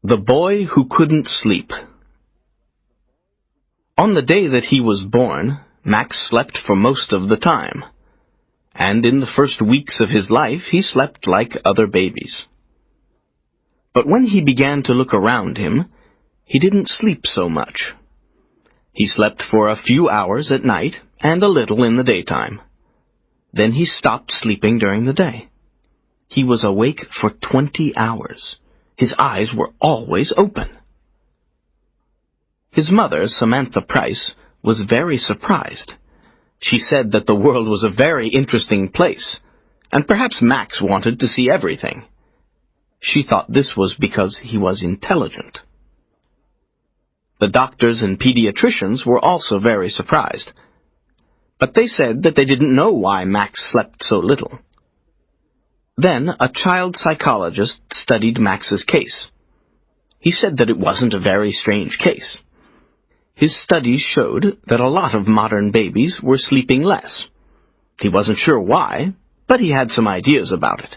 The Boy Who Couldn't Sleep. On the day that he was born, Max slept for most of the time. And in the first weeks of his life, he slept like other babies. But when he began to look around him, he didn't sleep so much. He slept for a few hours at night and a little in the daytime. Then he stopped sleeping during the day. He was awake for 20 hours. His eyes were always open. His mother, Samantha Price, was very surprised. She said that the world was a very interesting place, and perhaps Max wanted to see everything. She thought this was because he was intelligent. The doctors and pediatricians were also very surprised, but they said that they didn't know why Max slept so little. Then a child psychologist studied Max's case. He said that it wasn't a very strange case. His studies showed that a lot of modern babies were sleeping less. He wasn't sure why, but he had some ideas about it.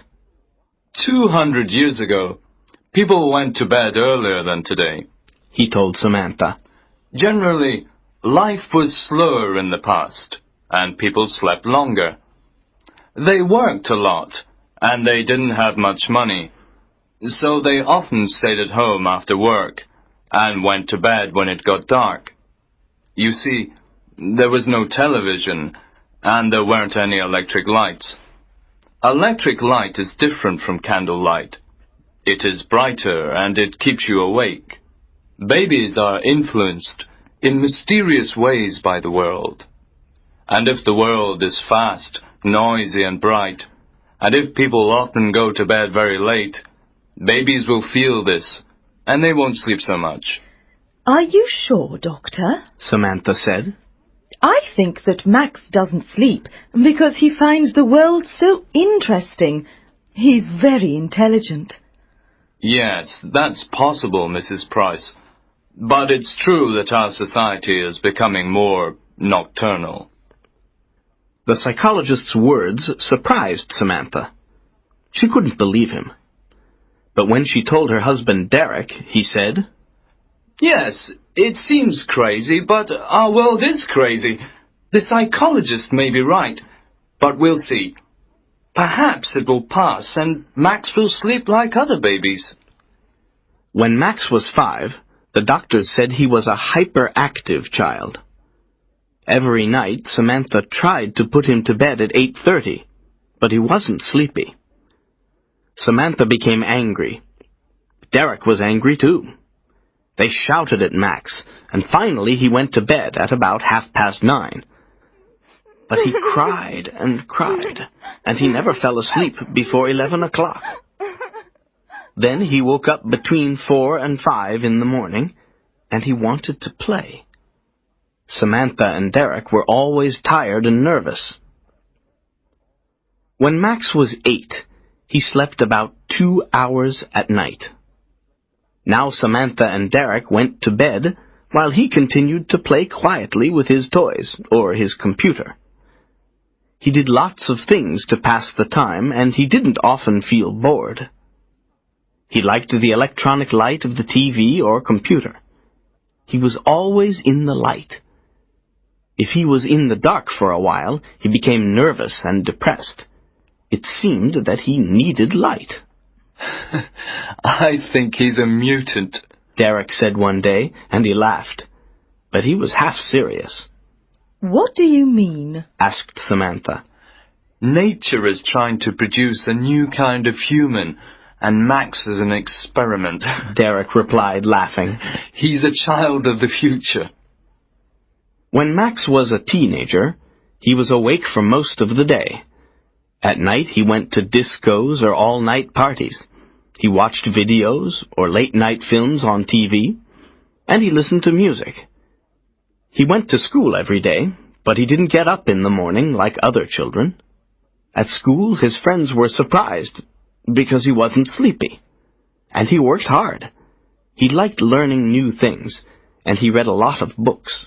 200 years ago, people went to bed earlier than today, he told Samantha. Generally, life was slower in the past, and people slept longer. They worked a lot, and they didn't have much money, so they often stayed at home after work and went to bed when it got dark. You see, there was no television, and there weren't any electric lights. Electric light is different from candlelight. It is brighter, and it keeps you awake. Babies are influenced in mysterious ways by the world. And if the world is fast, noisy, and bright, and if people often go to bed very late, babies will feel this, and they won't sleep so much. Are you sure, Doctor? Samantha said. I think that Max doesn't sleep because he finds the world so interesting. He's very intelligent. Yes, that's possible, Mrs. Price. But it's true that our society is becoming more nocturnal. The psychologist's words surprised Samantha. She couldn't believe him. But when she told her husband Derek, he said, Yes, it seems crazy, but our world is crazy. The psychologist may be right, but we'll see. Perhaps it will pass and Max will sleep like other babies. When Max was 5, the doctors said he was a hyperactive child. Every night, Samantha tried to put him to bed at 8:30, but he wasn't sleepy. Samantha became angry. Derek was angry too. They shouted at Max, and finally he went to bed at about 9:30. But he cried, and he never fell asleep before 11 o'clock. Then he woke up between 4 and 5 in the morning, and he wanted to play. Samantha and Derek were always tired and nervous. When Max was 8, he slept about 2 hours at night. Now Samantha and Derek went to bed while he continued to play quietly with his toys or his computer. He did lots of things to pass the time, and he didn't often feel bored. He liked the electronic light of the TV or computer. He was always in the light. If he was in the dark for a while, he became nervous and depressed. It seemed that he needed light. I think he's a mutant, Derek said one day, and he laughed. But he was half serious. What do you mean? Asked Samantha. Nature is trying to produce a new kind of human, and Max is an experiment, Derek replied, laughing. He's a child of the future. When Max was a teenager, he was awake for most of the day. At night he went to discos or all-night parties. He watched videos or late-night films on TV, and he listened to music. He went to school every day, but he didn't get up in the morning like other children. At school, his friends were surprised because he wasn't sleepy. And he worked hard. He liked learning new things, and he read a lot of books.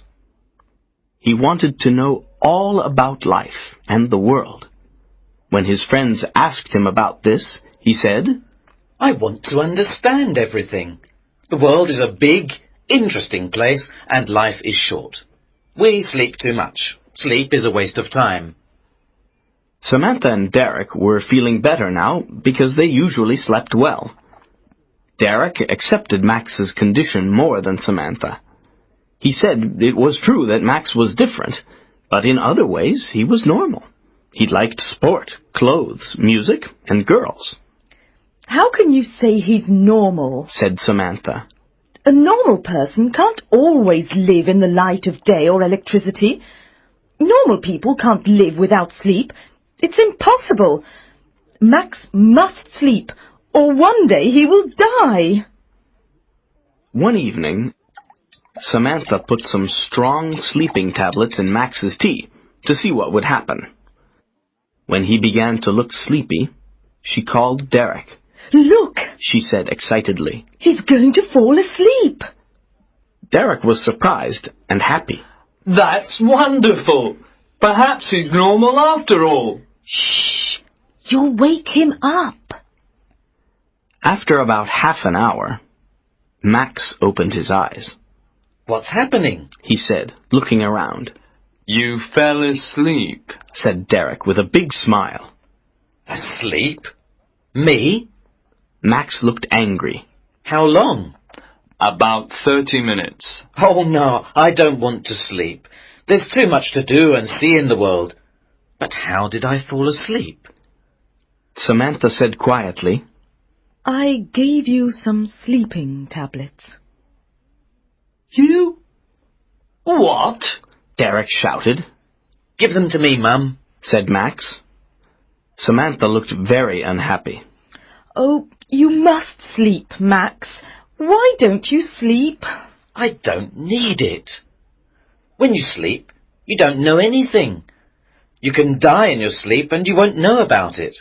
He wanted to know all about life and the world. When his friends asked him about this, he said, I want to understand everything. The world is a big, interesting place, and life is short. We sleep too much. Sleep is a waste of time. Samantha and Derek were feeling better now because they usually slept well. Derek accepted Max's condition more than Samantha. He said it was true that Max was different, but in other ways he was normal. He liked sport, clothes, music, and girls. How can you say he's normal? Said Samantha. A normal person can't always live in the light of day or electricity. Normal people can't live without sleep. It's impossible. Max must sleep, or one day he will die. One evening, Samantha put some strong sleeping tablets in Max's tea to see what would happen. When he began to look sleepy, she called Derek. Look, she said excitedly. He's going to fall asleep. Derek was surprised and happy. That's wonderful. Perhaps he's normal after all. Shh! You'll wake him up. After about half an hour, Max opened his eyes. What's happening? He said, looking around. You fell asleep, said Derek with a big smile. Asleep? Me? Max looked angry. How long? About 30 minutes. Oh, no, I don't want to sleep. There's too much to do and see in the world. But how did I fall asleep? Samantha said quietly, I gave you some sleeping tablets. You? What? Derek shouted. Give them to me, Mum, said Max. Samantha looked very unhappy. Oh, you must sleep, Max. Why don't you sleep? I don't need it. When you sleep, you don't know anything. You can die in your sleep and you won't know about it.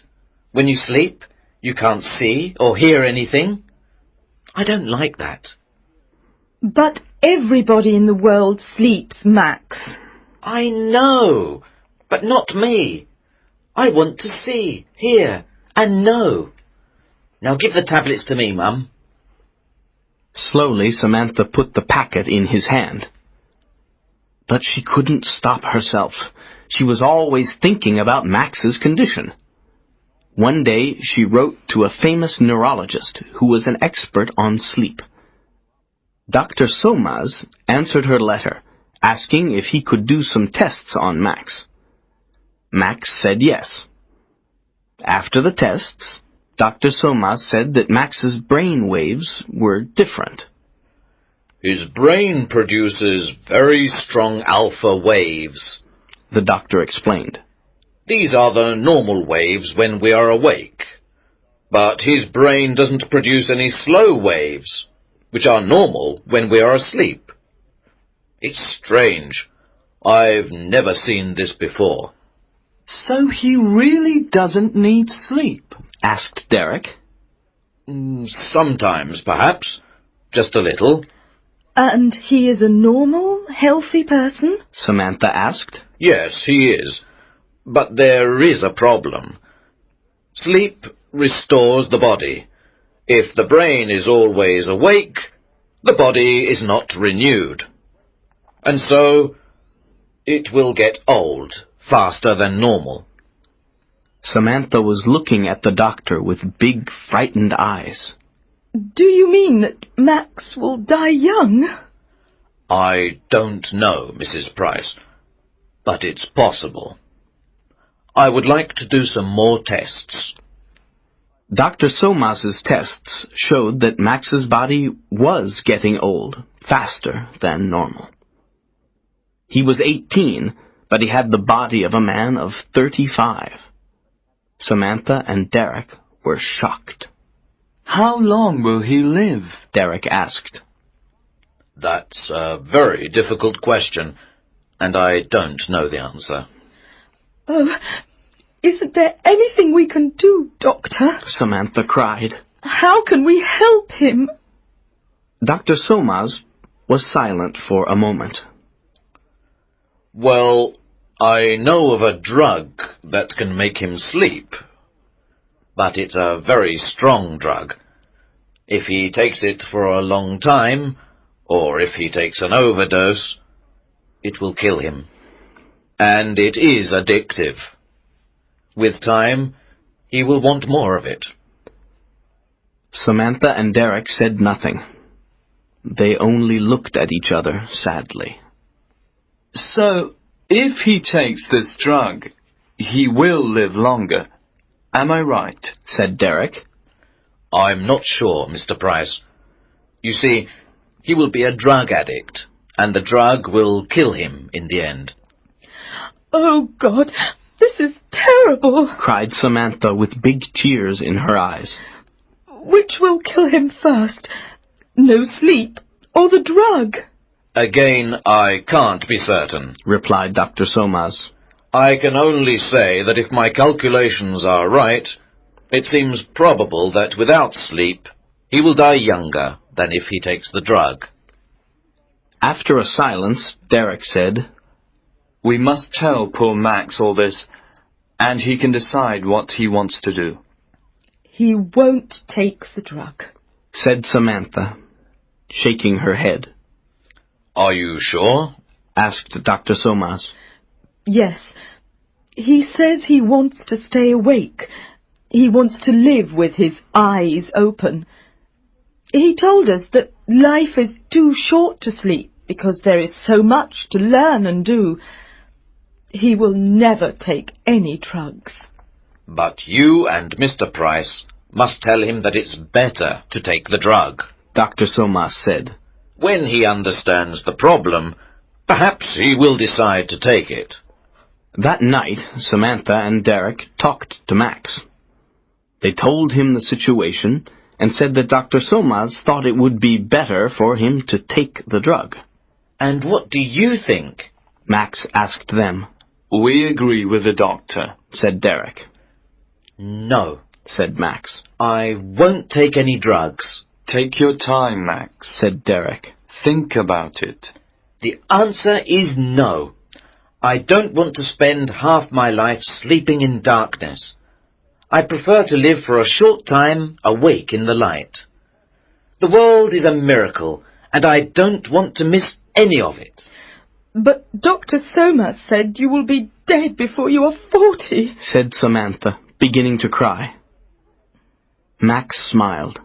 When you sleep, you can't see or hear anything. I don't like that. But everybody in the world sleeps, Max. I know, but not me. I want to see, hear, and know. Now give the tablets to me, Mum. Slowly, Samantha put the packet in his hand. But she couldn't stop herself. She was always thinking about Max's condition. One day, she wrote to a famous neurologist who was an expert on sleep. Dr. Somas answered her letter, asking if he could do some tests on Max. Max said yes. After the tests, Dr. Somas said that Max's brain waves were different. His brain produces very strong alpha waves, the doctor explained. These are the normal waves when we are awake. But his brain doesn't produce any slow waves, which are normal when we are asleep. It's strange. I've never seen this before. So he really doesn't need sleep? Asked Derek. Sometimes, perhaps. Just a little. And he is a normal, healthy person? Samantha asked. Yes, he is. But there is a problem. Sleep restores the body. If the brain is always awake, the body is not renewed. And so, it will get old faster than normal. Samantha was looking at the doctor with big, frightened eyes. Do you mean that Max will die young? I don't know, Mrs. Price, but it's possible. I would like to do some more tests. Dr. Somas's tests showed that Max's body was getting old, faster than normal. He was 18, but he had the body of a man of 35. Samantha and Derek were shocked. How long will he live? Derek asked. That's a very difficult question, and I don't know the answer. Oh, isn't there anything we can do, Doctor? Samantha cried. How can we help him? Dr. Somas was silent for a moment. Well, I know of a drug that can make him sleep, but it's a very strong drug. If he takes it for a long time, or if he takes an overdose, it will kill him. And it is addictive. With time, he will want more of it. Samantha and Derek said nothing. They only looked at each other sadly. So, if he takes this drug, he will live longer. Am I right? Said Derek. I'm not sure, Mr. Price. You see, he will be a drug addict, and the drug will kill him in the end. Oh, God, this is terrible, cried Samantha with big tears in her eyes. Which will kill him first? No sleep or the drug? Again, I can't be certain, replied Dr. Somas. I can only say that if my calculations are right, it seems probable that without sleep, he will die younger than if he takes the drug. After a silence, Derek said, We must tell poor Max all this, and he can decide what he wants to do. He won't take the drug, said Samantha, shaking her head. Are you sure? Asked Dr. Somas. Yes. He says he wants to stay awake. He wants to live with his eyes open. He told us that life is too short to sleep because there is so much to learn and do. He will never take any drugs. But you and Mr. Price must tell him that it's better to take the drug, Dr. Somas said. When he understands the problem, perhaps he will decide to take it. That night, Samantha and Derek talked to Max. They told him the situation and said that Dr. Somas thought it would be better for him to take the drug. And what do you think? Max asked them. We agree with the doctor, said Derek. No, said Max. I won't take any drugs. Take your time, Max, said Derek. Think about it. The answer is no. I don't want to spend half my life sleeping in darkness. I prefer to live for a short time awake in the light. The world is a miracle, and I don't want to miss any of it. But Dr. Somas said you will be dead before you are 40, said Samantha, beginning to cry. Max smiled.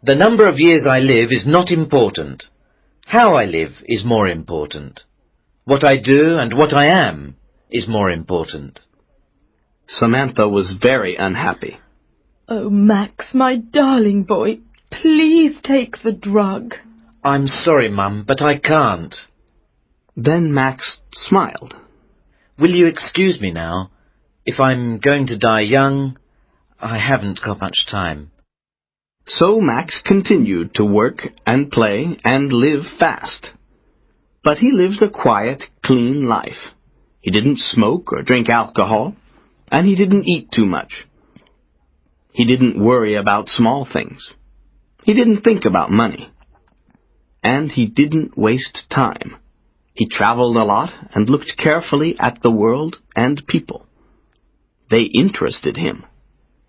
The number of years I live is not important. How I live is more important. What I do and what I am is more important. Samantha was very unhappy. Oh, Max, my darling boy, please take the drug. I'm sorry, Mum, but I can't. Then Max smiled. Will you excuse me now? If I'm going to die young, I haven't got much time. So Max continued to work and play and live fast. But he lived a quiet, clean life. He didn't smoke or drink alcohol, and he didn't eat too much. He didn't worry about small things. He didn't think about money. And he didn't waste time. He traveled a lot and looked carefully at the world and people. They interested him,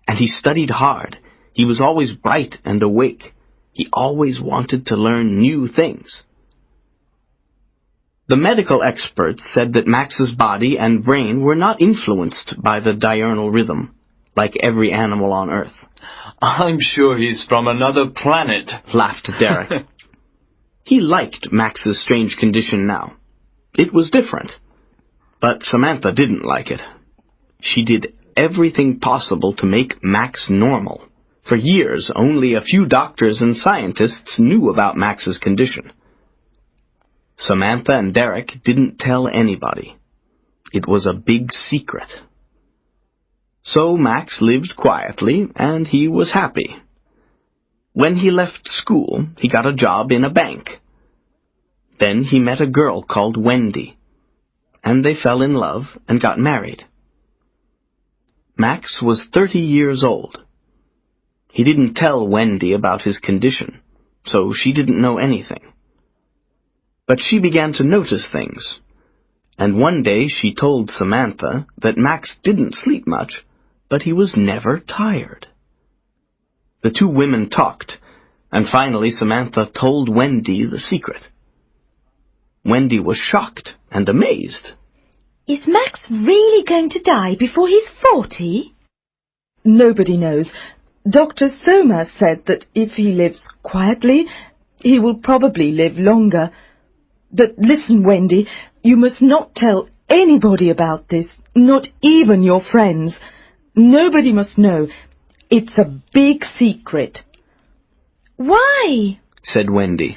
and he studied hard. He was always bright and awake. He always wanted to learn new things. The medical experts said that Max's body and brain were not influenced by the diurnal rhythm, like every animal on Earth. I'm sure he's from another planet, laughed Derek. He liked Max's strange condition now. It was different. But Samantha didn't like it. She did everything possible to make Max normal. For years, only a few doctors and scientists knew about Max's condition. Samantha and Derek didn't tell anybody. It was a big secret. So Max lived quietly, and he was happy. When he left school, he got a job in a bank. Then he met a girl called Wendy, and they fell in love and got married. Max was 30 years old. He didn't tell Wendy about his condition, so she didn't know anything. But she began to notice things, and one day she told Samantha that Max didn't sleep much, but he was never tired. The two women talked, And finally Samantha told Wendy the secret. Wendy was shocked and amazed. Is Max really going to die before he's 40? Nobody knows. Dr. Somers said that if he lives quietly, he will probably live longer. But listen, Wendy, you must not tell anybody about this, not even your friends. Nobody must know. It's a big secret. Why? Said Wendy.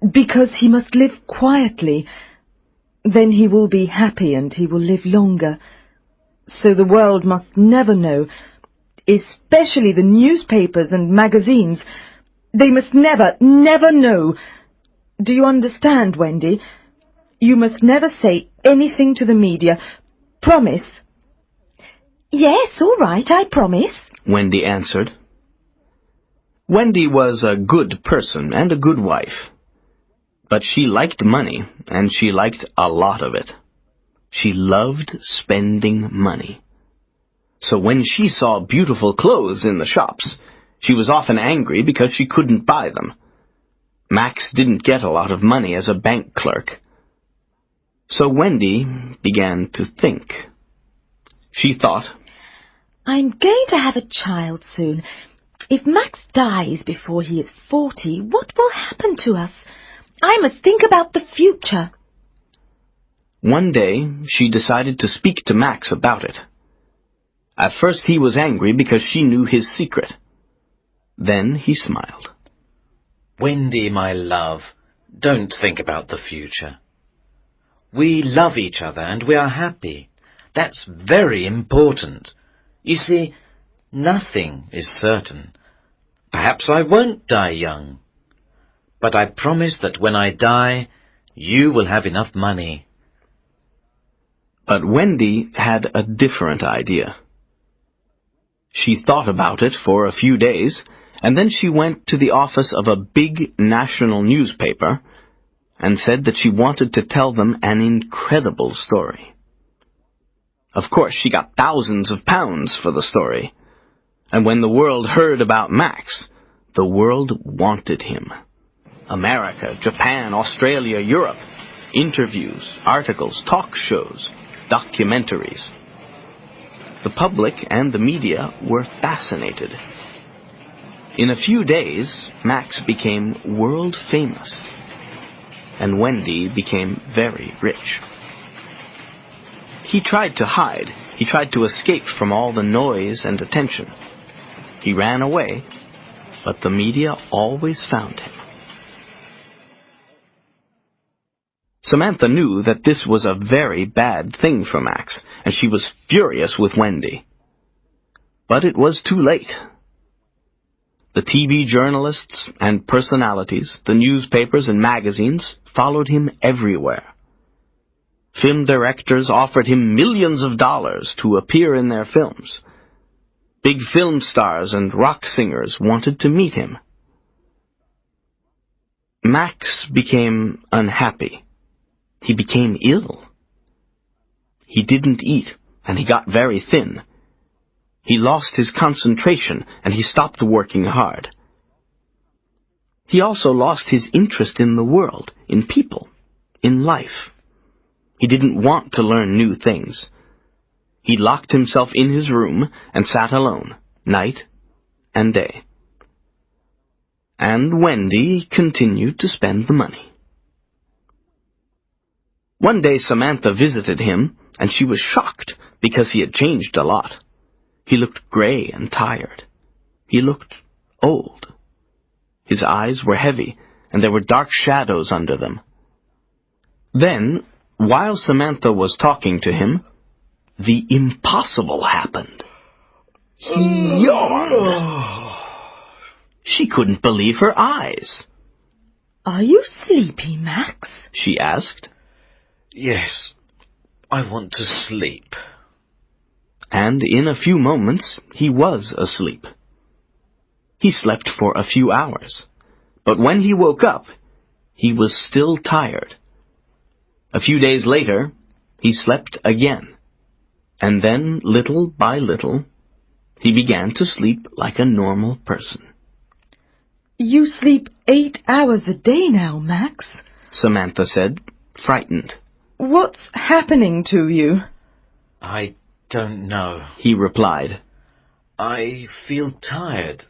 Because he must live quietly. Then he will be happy and he will live longer. So the world must never know, especially the newspapers and magazines. They must never, never know. Do you understand, Wendy? You must never say anything to the media. Promise? Yes, all right, I promise, Wendy answered. Wendy was a good person and a good wife. But she liked money, and she liked a lot of it. She loved spending money. So when she saw beautiful clothes in the shops, she was often angry because she couldn't buy them. Max didn't get a lot of money as a bank clerk. So Wendy began to think. She thought, I'm going to have a child soon. If Max dies before he is 40, what will happen to us? I must think about the future. One day, she decided to speak to Max about it. At first he was angry because she knew his secret. Then he smiled. Wendy, my love, don't think about the future. We love each other and we are happy. That's very important. You see, nothing is certain. Perhaps I won't die young. But I promise that when I die, you will have enough money. But Wendy had a different idea. She thought about it for a few days, and then she went to the office of a big national newspaper and said that she wanted to tell them an incredible story. Of course, she got thousands of pounds for the story. And when the world heard about Max, the world wanted him. America, Japan, Australia, Europe. Interviews, articles, talk shows, documentaries. The public and the media were fascinated. In a few days, Max became world famous, and Wendy became very rich. He tried to hide. He tried to escape from all the noise and attention. He ran away, but the media always found him. Samantha knew that this was a very bad thing for Max, and she was furious with Wendy. But it was too late. The TV journalists and personalities, the newspapers and magazines followed him everywhere. Film directors offered him millions of dollars to appear in their films. Big film stars and rock singers wanted to meet him. Max became unhappy. He became ill. He didn't eat, and he got very thin. He lost his concentration, and he stopped working hard. He also lost his interest in the world, in people, in life. He didn't want to learn new things. He locked himself in his room and sat alone, night and day. And Wendy continued to spend the money. One day Samantha visited him, and she was shocked because he had changed a lot. He looked gray and tired. He looked old. His eyes were heavy, and there were dark shadows under them. Then, while Samantha was talking to him, the impossible happened. He yawned. She couldn't believe her eyes. Are you sleepy, Max? She asked. Yes, I want to sleep. And in a few moments he was asleep. He slept for a few hours, but when he woke up, he was still tired. A few days later, he slept again, and then, little by little, he began to sleep like a normal person. You sleep 8 hours a day now, Max, Samantha said, frightened. What's happening to you? I don't know, he replied. I feel tired.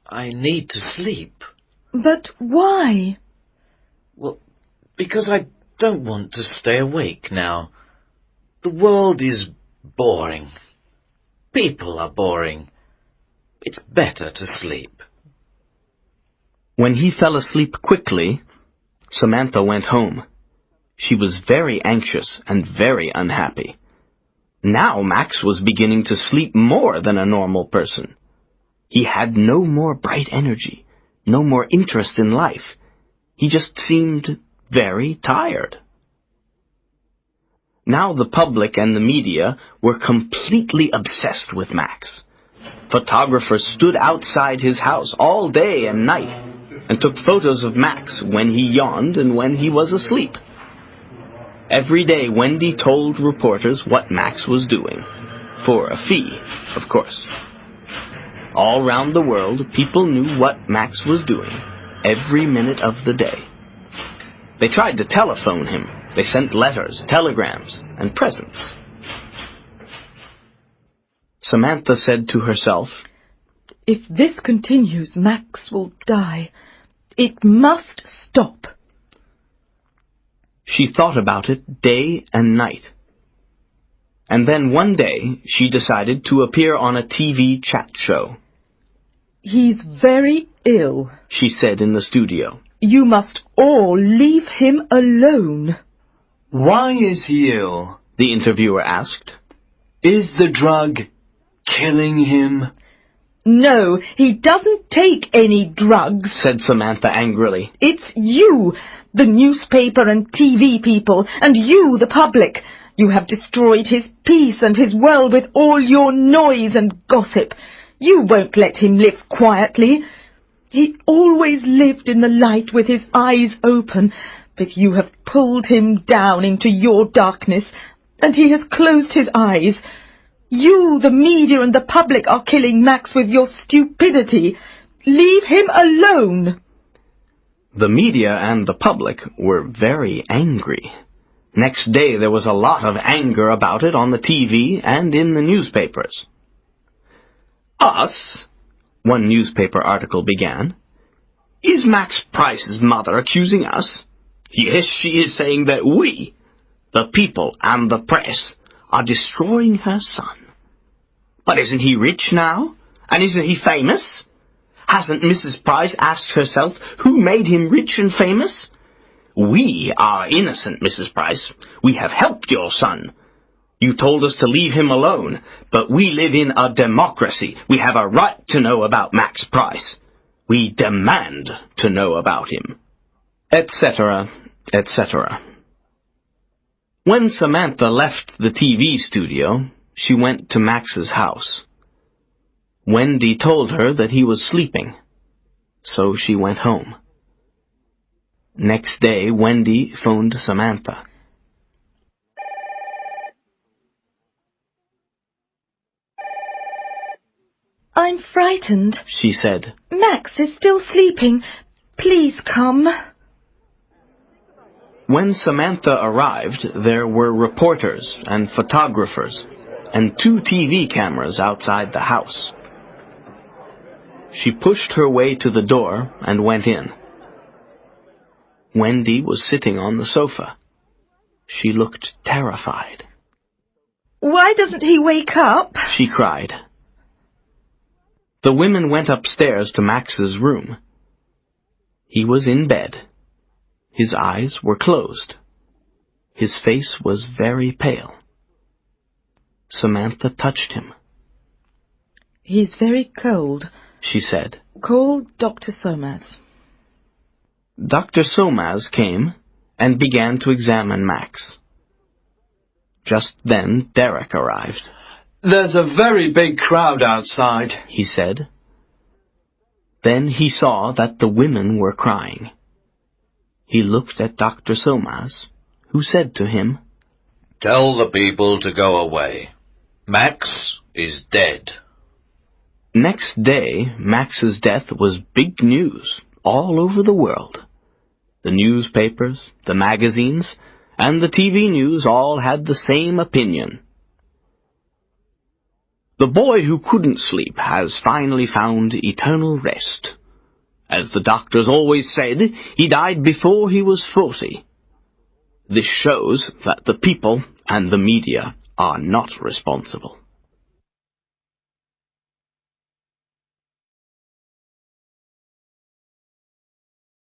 I need to sleep. But why? Well, because I don't want to stay awake now. The world is boring. People are boring. It's better to sleep. When he fell asleep quickly, Samantha went home. She was very anxious and very unhappy. Now Max was beginning to sleep more than a normal person. He had no more bright energy, no more interest in life. He just seemed very tired. Now the public and the media were completely obsessed with Max. Photographers stood outside his house all day and night and took photos of Max when he yawned and when he was asleep. Every day Wendy told reporters what Max was doing, for a fee, of course. All round the world, people knew what Max was doing, every minute of the day. They tried to telephone him. They sent letters, telegrams, and presents. Samantha said to herself, If this continues, Max will die. It must stop. She thought about it day and night. And then one day she decided to appear on a TV chat show. He's very ill, she said in the studio. You must all leave him alone. Why is he ill? The interviewer asked. Is the drug killing him? No, he doesn't take any drugs, said Samantha angrily. It's you, the newspaper and TV people, and you, the public. You have destroyed his peace and his world with all your noise and gossip. You won't let him live quietly. He always lived in the light with his eyes open, but you have pulled him down into your darkness, and he has closed his eyes. You, the media and the public, are killing Max with your stupidity. Leave him alone. The media and the public were very angry. Next day there was a lot of anger about it on the TV and in the newspapers. Us, one newspaper article began. Is Max Price's mother accusing us? Yes, she is saying that we, the people and the press, are destroying her son. But isn't he rich now? And isn't he famous? Hasn't Mrs. Price asked herself who made him rich and famous? We are innocent, Mrs. Price. We have helped your son. You told us to leave him alone, but we live in a democracy. We have a right to know about Max Price. We demand to know about him. Etc., etc. When Samantha left the TV studio, she went to Max's house. Wendy told her that he was sleeping, so she went home. Next day, Wendy phoned Samantha. I'm frightened, she said. Max is still sleeping. Please come. When Samantha arrived, there were reporters and photographers and 2 TV cameras outside the house. She pushed her way to the door and went in. Wendy was sitting on the sofa. She looked terrified. Why doesn't he wake up? She cried. The women went upstairs to Max's room. He was in bed. His eyes were closed. His face was very pale. Samantha touched him. He's very cold, she said. Call Dr. Somas. Dr. Somas came and began to examine Max. Just then Derek arrived. There's a very big crowd outside, he said. Then he saw that the women were crying. He looked at Dr. Somas, who said to him, Tell the people to go away. Max is dead. Next day, Max's death was big news all over the world. The newspapers, the magazines, and the TV news all had the same opinion. The boy who couldn't sleep has finally found eternal rest. As the doctors always said, he died before he was 40. This shows that the people and the media are not responsible.